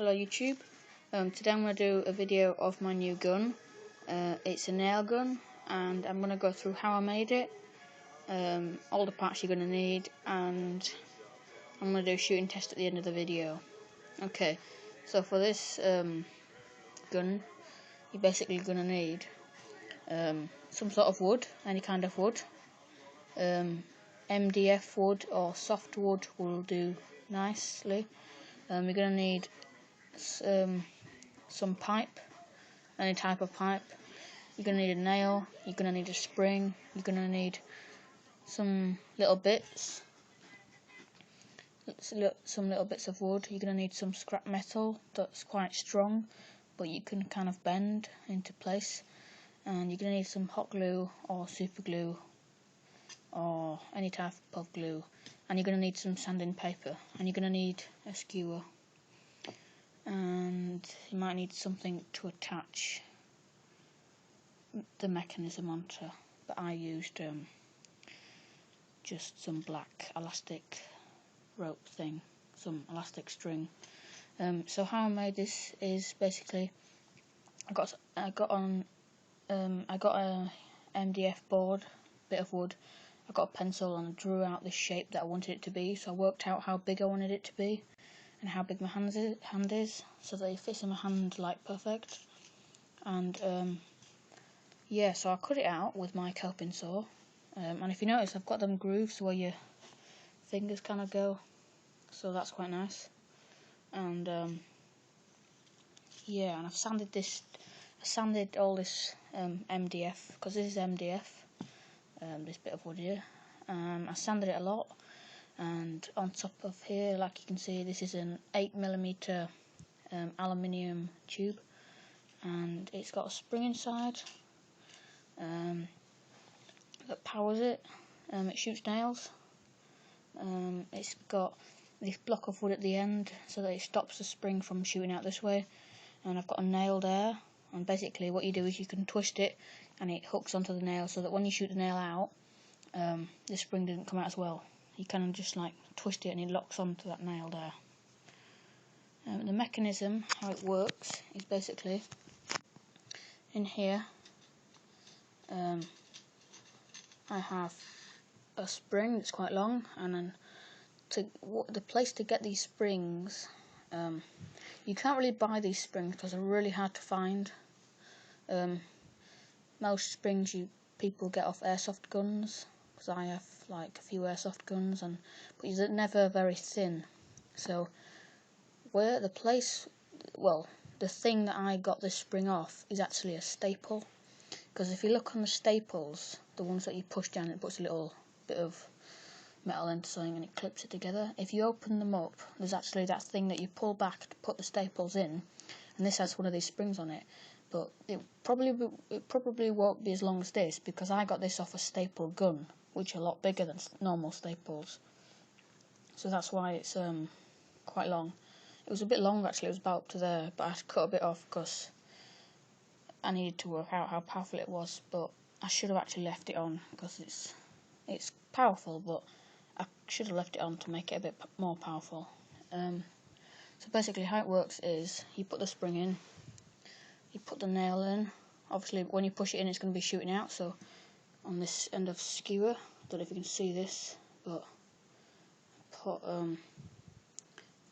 Hello YouTube. Today I'm going to do a video of my new gun. It's a nail gun, and I'm going to go through how I made it, all the parts you're going to need, and I'm going to do a shooting test at the end of the video. Okay, so for this gun, you're basically going to need some sort of wood, any kind of wood. MDF wood or softwood will do nicely. You're going to need some pipe, any type of pipe. You're going to need a nail, you're going to need a spring, you're going to need some little bits, of wood. You're going to need some scrap metal that's quite strong but you can kind of bend into place, and you're going to need some hot glue or super glue or any type of glue, and you're going to need some sanding paper, and you're going to need a skewer, and you might need something to attach the mechanism onto, but I used just some black elastic rope thing, some elastic string. So how I made this is basically I got a MDF board, bit of wood. I got a pencil and I drew out the shape that I wanted it to be. So I worked out how big I wanted it to be and how big my hand is, so that it fits in my hand like perfect. And yeah, so I cut it out with my coping saw. And if you notice, I've got them grooves where your fingers kind of go, so that's quite nice. And yeah, and I've sanded all this MDF, because this is MDF, this bit of wood here. I sanded it a lot, and on top of here, like you can see, this is an 8mm aluminium tube, and it's got a spring inside that powers it. It shoots nails. It's got this block of wood at the end so that it stops the spring from shooting out this way, and I've got a nail there, and basically what you do is you can twist it and it hooks onto the nail, so that when you shoot the nail out, the spring didn't come out as well. You kind of just like twist it and it locks onto that nail there. The mechanism, how it works, is basically in here. I have a spring that's quite long, and then the place to get these springs, you can't really buy these springs because they're really hard to find. Most springs people get off airsoft guns, because I have like a few airsoft guns, but they're never very thin. So the thing that I got this spring off is actually a staple, because if you look on the staples, the ones that you push down, it puts a little bit of metal into something and it clips it together. If you open them up, there's actually that thing that you pull back to put the staples in, and this has one of these springs on it. But it probably won't be as long as this, because I got this off a staple gun, which are a lot bigger than normal staples. So that's why it's quite long. It was a bit long actually, it was about up to there, but I cut a bit off because I needed to work out how powerful it was. But I should have actually left it on, because it's powerful, but I should have left it on to make it a bit more powerful. So basically how it works is you put the spring in, you put the nail in. Obviously when you push it in, it's going to be shooting out, so on this end of skewer, I don't know if you can see this, but put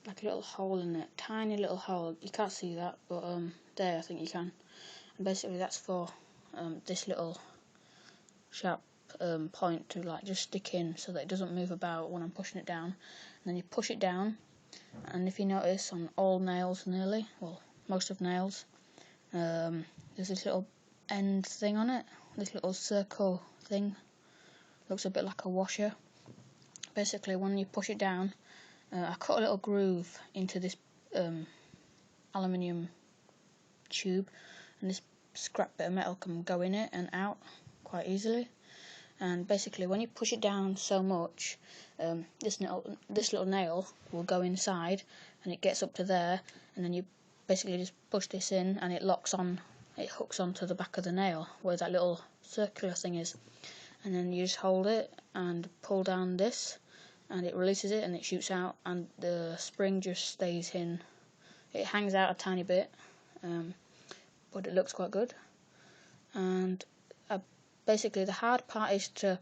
like a little hole in it, tiny little hole. You can't see that, but there I think you can. And basically that's for this little sharp point to like just stick in, so that it doesn't move about when I'm pushing it down. And then you push it down, and if you notice on all nails, nearly, well, most of nails, there's this little end thing on it, this little circle thing, looks a bit like a washer. Basically when you push it down, I cut a little groove into this aluminium tube, and this scrap bit of metal can go in it and out quite easily. And basically when you push it down so much, this little nail will go inside and it gets up to there, and then you basically just push this in and it locks on, it hooks onto the back of the nail where that little circular thing is, and then you just hold it and pull down this and it releases it and it shoots out, and the spring just stays in It hangs out a tiny bit, but it looks quite good. And basically the hard part is to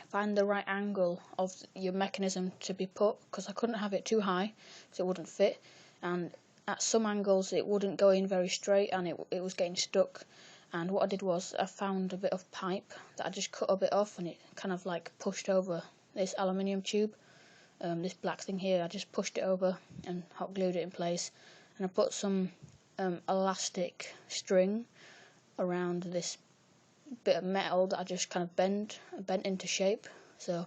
find the right angle of your mechanism to be put, because I couldn't have it too high because it wouldn't fit, and at some angles it wouldn't go in very straight and it was getting stuck. And what I did was I found a bit of pipe that I just cut a bit off, and it kind of like pushed over this aluminium tube, this black thing here. I just pushed it over and hot glued it in place, and I put some elastic string around this bit of metal that I just kind of bent into shape. So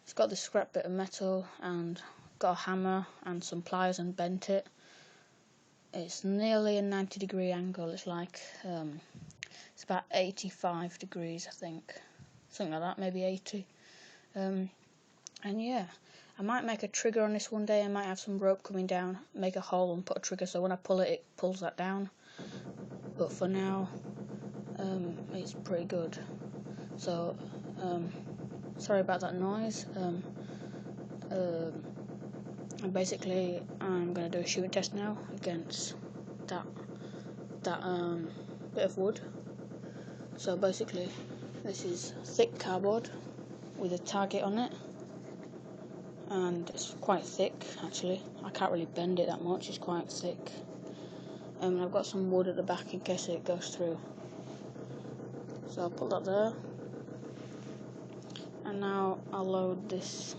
it's got this scrap bit of metal, and got a hammer and some pliers and bent it. It's nearly a 90-degree angle. It's like it's about 85 degrees, I think, something like that, maybe 80. And yeah, I might make a trigger on this one day. I might have some rope coming down, make a hole and put a trigger, so when I pull it, it pulls that down. But for now, it's pretty good. So sorry about that noise. And basically I'm going to do a shooting test now against that bit of wood. So basically this is thick cardboard with a target on it, and it's quite thick actually. I can't really bend it that much, it's quite thick. And I've got some wood at the back in case it goes through. So I'll put that there. And now I'll load this.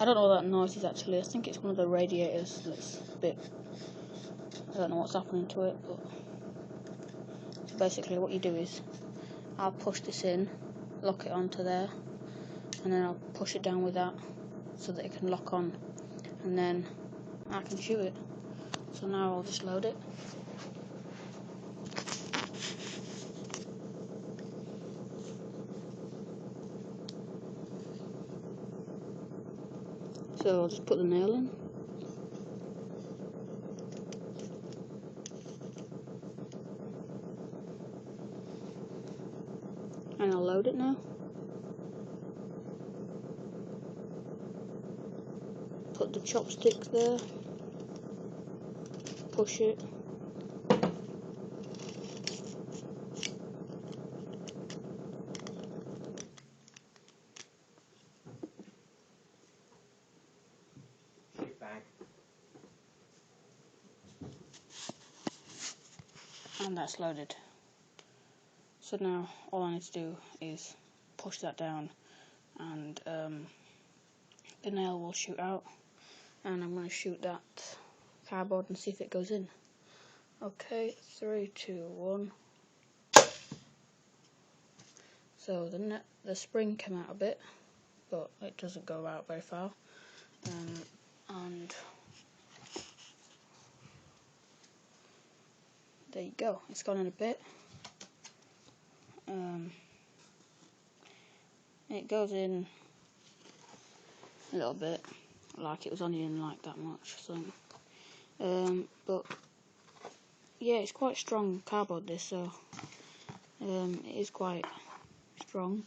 I don't know what that noise is actually. I think it's one of the radiators that's a bit... I don't know what's happening to it, but... So basically what you do is, I'll push this in, lock it onto there, and then I'll push it down with that, so that it can lock on, and then I can shoot it. So now I'll just load it. So I'll just put the nail in. And I'll load it now. Put the chopstick there. Push it. And that's loaded. So now all I need to do is push that down, and the nail will shoot out, and I'm going to shoot that cardboard and see if it goes in. Okay, 3, 2, 1. So the spring came out a bit, but it doesn't go out very far. And there you go, it's gone in a bit. It goes in a little bit, like it was only in like that much, so. But yeah, it's quite strong cardboard this, so it is quite strong.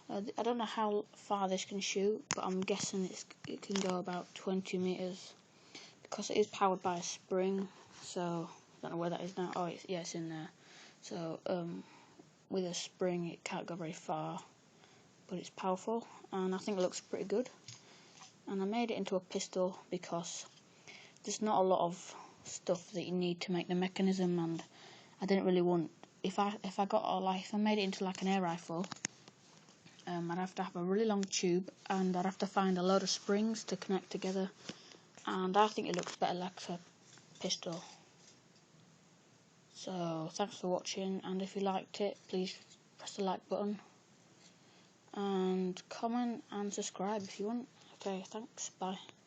I don't know how far this can shoot, but I'm guessing it can go about 20 meters, because it is powered by a spring. So I don't know where that is now. Oh, it's in there. So with a spring, it can't go very far, but it's powerful, and I think it looks pretty good. And I made it into a pistol because there's not a lot of stuff that you need to make the mechanism, and I didn't really want, if I made it into like an air rifle, I'd have to have a really long tube, and I'd have to find a load of springs to connect together, and I think it looks better like a pistol. So thanks for watching, and if you liked it, please press the like button and comment and subscribe if you want. Okay, thanks, bye.